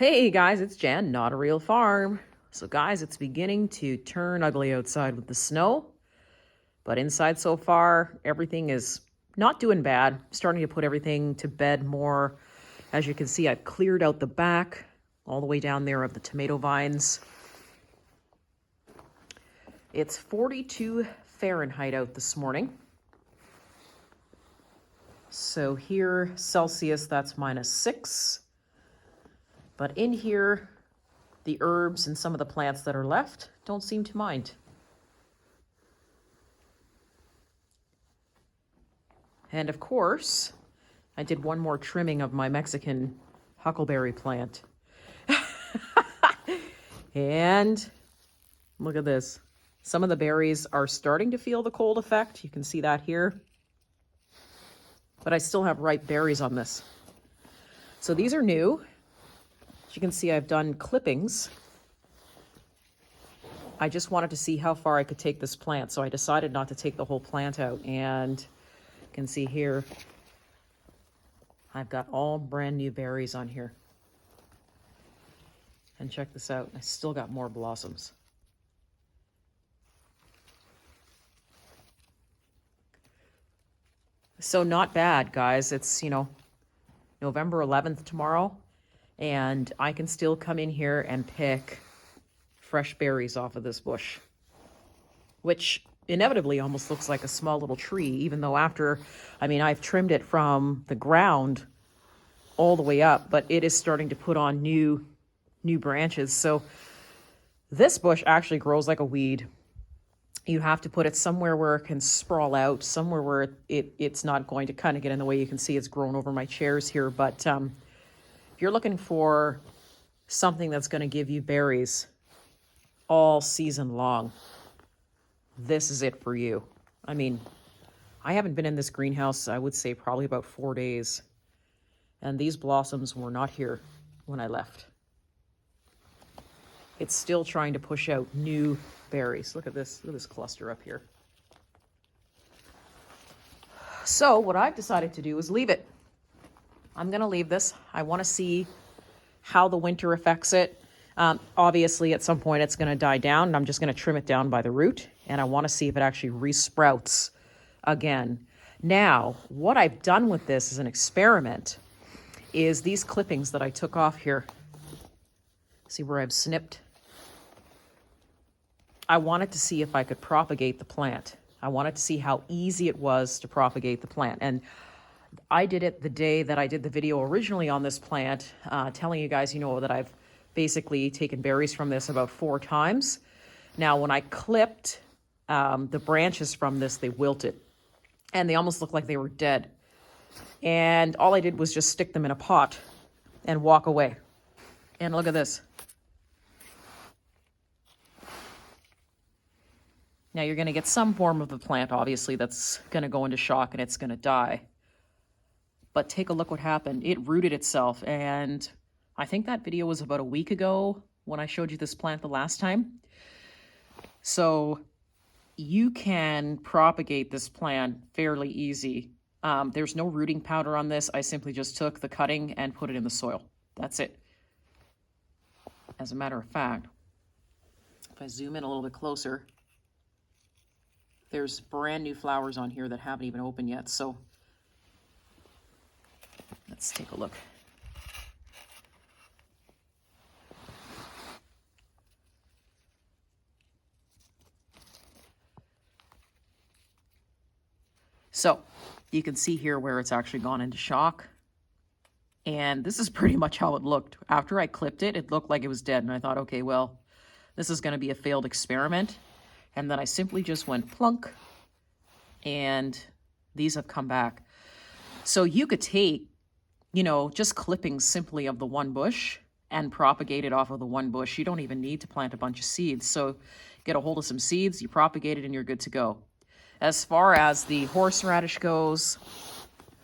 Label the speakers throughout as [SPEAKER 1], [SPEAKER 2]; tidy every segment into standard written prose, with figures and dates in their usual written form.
[SPEAKER 1] Hey guys, it's Jan, not a real farm. So guys, it's beginning to turn ugly outside with the snow, but inside so far, everything is not doing bad. Starting to put everything to bed more. As you can see, I've cleared out the back, all the way down there of the tomato vines. It's 42 Fahrenheit out this morning. So here, Celsius, that's -6. But in here, the herbs and some of the plants that are left don't seem to mind. And of course, I did one more trimming of my Mexican huckleberry plant. And look at this. Some of the berries are starting to feel the cold effect. You can see that here. But I still have ripe berries on this. So these are new. As you can see, I've done clippings. I just wanted to see how far I could take this plant, so I decided not to take the whole plant out. And you can see here, I've got all brand new berries on here. And check this out, I still got more blossoms. So not bad, guys. It's, November 11th tomorrow. And I can still come in here and pick fresh berries off of this bush, which inevitably almost looks like a small little tree, even though I've trimmed it from the ground all the way up, but it is starting to put on new branches. So this bush actually grows like a weed. You have to put it somewhere where it can sprawl out, somewhere where it's not going to kind of get in the way. You can see it's grown over my chairs here, but if you're looking for something that's going to give you berries all season long, this is it for you. I mean, I haven't been in this greenhouse, I would say probably about 4 days. And these blossoms were not here when I left. It's still trying to push out new berries. Look at this cluster up here. So what I've decided to do is leave it. I'm going to leave this. I want to see how the winter affects it. Obviously, at some point, it's going to die down, and I'm just going to trim it down by the root, and I want to see if it actually resprouts again. Now, what I've done with this as an experiment is these clippings that I took off here. See where I've snipped? I wanted to see if I could propagate the plant. I wanted to see how easy it was to propagate the plant. And I did it the day that I did the video originally on this plant, telling you guys, that I've basically taken berries from this about 4 times. Now, when I clipped the branches from this, they wilted. And they almost looked like they were dead. And all I did was just stick them in a pot and walk away. And look at this. Now, you're going to get some form of the plant, obviously, that's going to go into shock and it's going to die. But take a look what happened. It rooted itself, and I think that video was about a week ago when I showed you this plant the last time. So you can propagate this plant fairly easy. There's no rooting powder on this. I simply just took the cutting and put it in the soil. That's it. As a matter of fact, if I zoom in a little bit closer, there's brand new flowers on here that haven't even opened yet. So let's take a look. So you can see here where it's actually gone into shock. And this is pretty much how it looked. After I clipped it, it looked like it was dead. And I thought, okay, well, this is going to be a failed experiment. And then I simply just went plunk, and these have come back. So you could take, just clippings simply of the one bush and propagate it off of the one bush. You don't even need to plant a bunch of seeds. So get a hold of some seeds, you propagate it, and you're good to go. As far as the horseradish goes,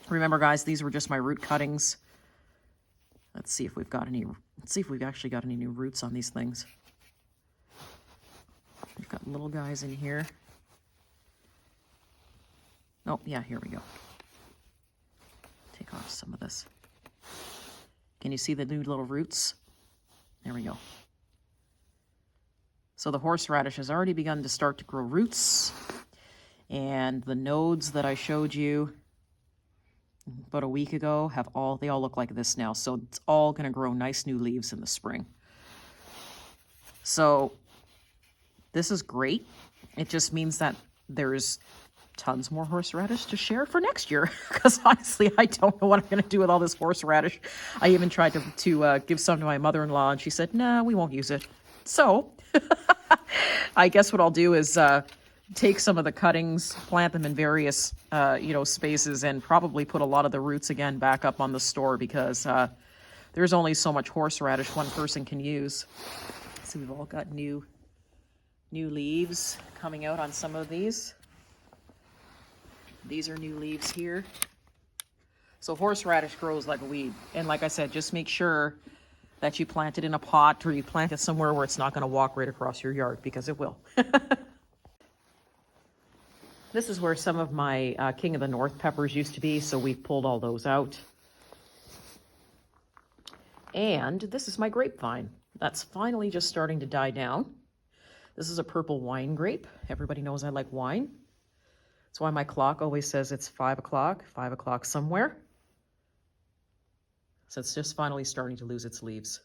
[SPEAKER 1] remember guys, these were just my root cuttings. Let's see if we've actually got any new roots on these things. We've got little guys in here. Oh, yeah, here we go. Take off some of this. Can you see the new little roots? There we go. So the horseradish has already begun to start to grow roots. And the nodes that I showed you about a week ago they all look like this now. So it's all going to grow nice new leaves in the spring. So this is great. It just means that there's tons more horseradish to share for next year. Because honestly, I don't know what I'm going to do with all this horseradish. I even tried to give some to my mother-in-law, and she said, "No, we won't use it." So I guess what I'll do is take some of the cuttings, plant them in various, spaces, and probably put a lot of the roots again back up on the store, because there's only so much horseradish one person can use. So we've all got new leaves coming out on some of these. These are new leaves here. So horseradish grows like a weed. And like I said, just make sure that you plant it in a pot, or you plant it somewhere where it's not going to walk right across your yard, because it will. This is where some of my King of the North peppers used to be, so we've pulled all those out. And this is my grapevine. That's finally just starting to die down. This is a purple wine grape. Everybody knows I like wine. That's why my clock always says it's 5 o'clock somewhere. So it's just finally starting to lose its leaves.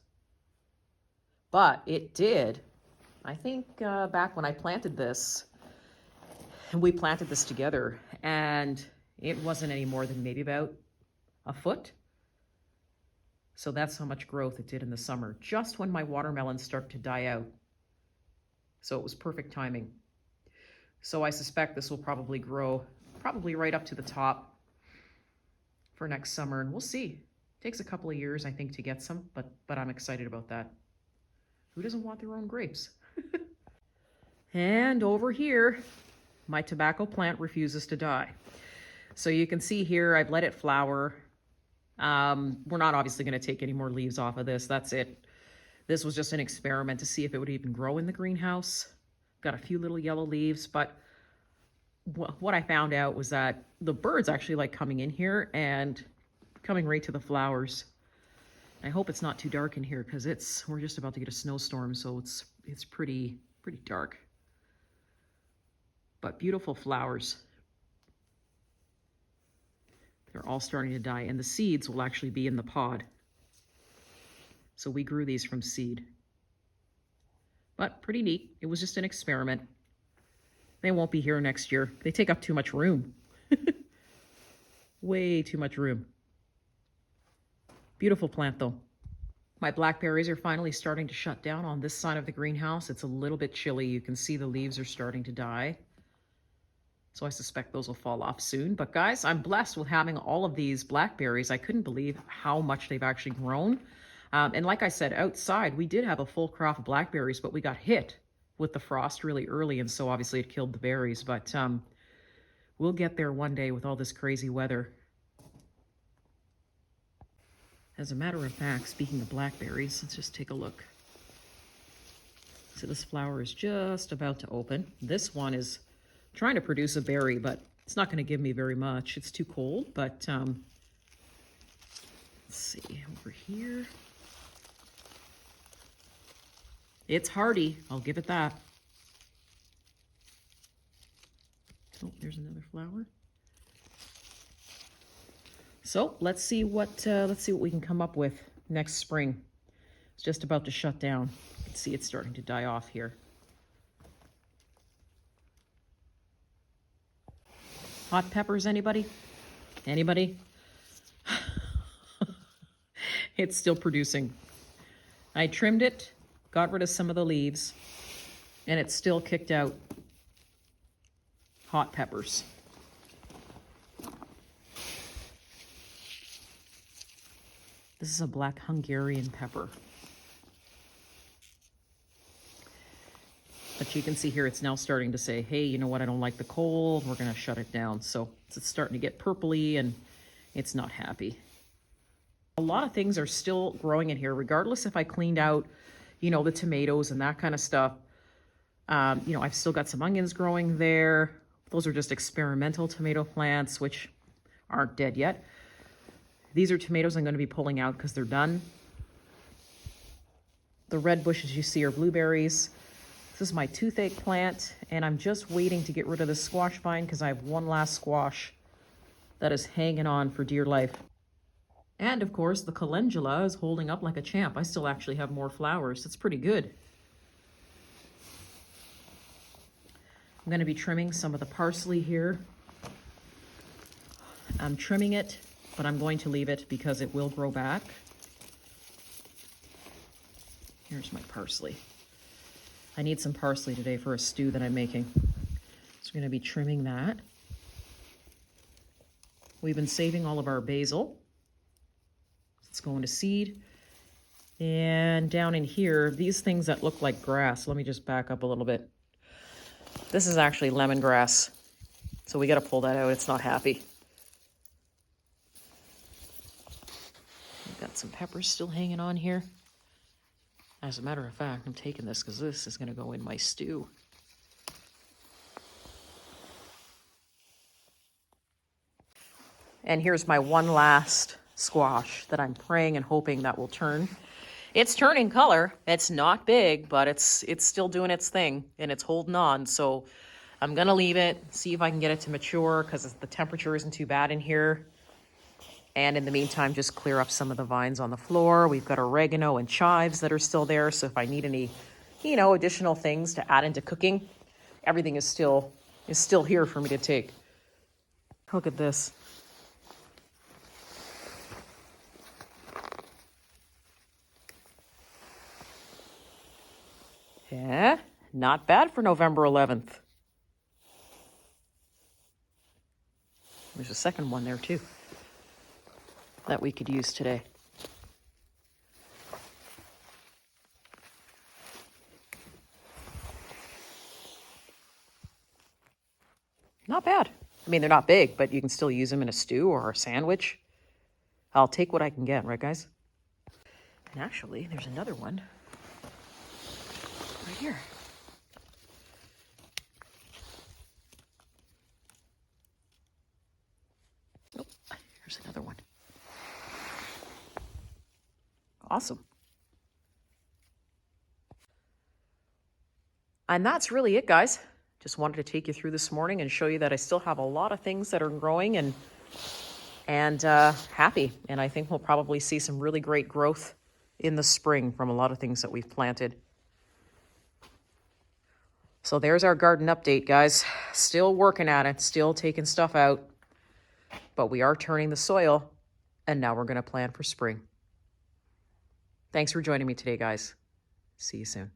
[SPEAKER 1] But it did, I think back when I planted this, and we planted this together, and it wasn't any more than maybe about a foot. So that's how much growth it did in the summer, just when my watermelons start to die out. So it was perfect timing. So I suspect this will probably grow right up to the top for next summer, and we'll see. It takes a couple of years, I think, to get some, but I'm excited about that. Who doesn't want their own grapes? And over here, my tobacco plant refuses to die. So you can see here, I've let it flower. We're not obviously going to take any more leaves off of this. That's it. This was just an experiment to see if it would even grow in the greenhouse. Got a few little yellow leaves, but what I found out was that the birds actually like coming in here and coming right to the flowers. I hope it's not too dark in here, because we're just about to get a snowstorm, so it's pretty dark. But beautiful flowers. They're all starting to die, and the seeds will actually be in the pod. So we grew these from seed. But pretty neat. It was just an experiment. They won't be here next year. They take up too much room. Way too much room. Beautiful plant though. My blackberries are finally starting to shut down on this side of the greenhouse. It's a little bit chilly. You can see the leaves are starting to die. So I suspect those will fall off soon. But guys, I'm blessed with having all of these blackberries. I couldn't believe how much they've actually grown. And like I said, outside, we did have a full crop of blackberries, but we got hit with the frost really early, and so obviously it killed the berries. But we'll get there one day with all this crazy weather. As a matter of fact, speaking of blackberries, let's just take a look. So this flower is just about to open. This one is trying to produce a berry, but it's not going to give me very much. It's too cold, but let's see, over here. It's hardy, I'll give it that. Oh, there's another flower. So let's see what we can come up with next spring. It's just about to shut down. You can see it's starting to die off here. Hot peppers, anybody? Anybody? It's still producing. I trimmed it, got rid of some of the leaves, and it still kicked out hot peppers. This is a black Hungarian pepper. But you can see here it's now starting to say, hey, you know what, I don't like the cold, we're going to shut it down. So it's starting to get purpley and it's not happy. A lot of things are still growing in here, regardless if I cleaned out, the tomatoes and that kind of stuff. I've still got some onions growing there. Those are just experimental tomato plants, which aren't dead yet. These are tomatoes I'm going to be pulling out because they're done. The red bushes you see are blueberries. This is my toothache plant, and I'm just waiting to get rid of the squash vine because I have one last squash that is hanging on for dear life. And of course, the calendula is holding up like a champ. I still actually have more flowers. It's pretty good. I'm going to be trimming some of the parsley here. I'm trimming it, but I'm going to leave it because it will grow back. Here's my parsley. I need some parsley today for a stew that I'm making. So we're going to be trimming that. We've been saving all of our basil. It's going to seed. And down in here, these things that look like grass. Let me just back up a little bit. This is actually lemongrass. So we got to pull that out. It's not happy. We've got some peppers still hanging on here. As a matter of fact, I'm taking this because this is going to go in my stew. And here's my one last squash that I'm praying and hoping that will turn. It's turning color. It's not big, but it's still doing its thing and it's holding on. So I'm going to leave it, see if I can get it to mature because the temperature isn't too bad in here. And in the meantime, just clear up some of the vines on the floor. We've got oregano and chives that are still there. So if I need any, additional things to add into cooking, everything is still here for me to take. Look at this. Yeah, not bad for November 11th. There's a second one there too that we could use today. Not bad. I mean, they're not big, but you can still use them in a stew or a sandwich. I'll take what I can get, right, guys? And actually, there's another one right here. Oh, here's another one. Awesome. And that's really it, guys. Just wanted to take you through this morning and show you that I still have a lot of things that are growing and happy. And I think we'll probably see some really great growth in the spring from a lot of things that we've planted. So there's our garden update, guys. Still working at it, still taking stuff out, but we are turning the soil and now we're going to plan for spring. Thanks for joining me today, guys. See you soon.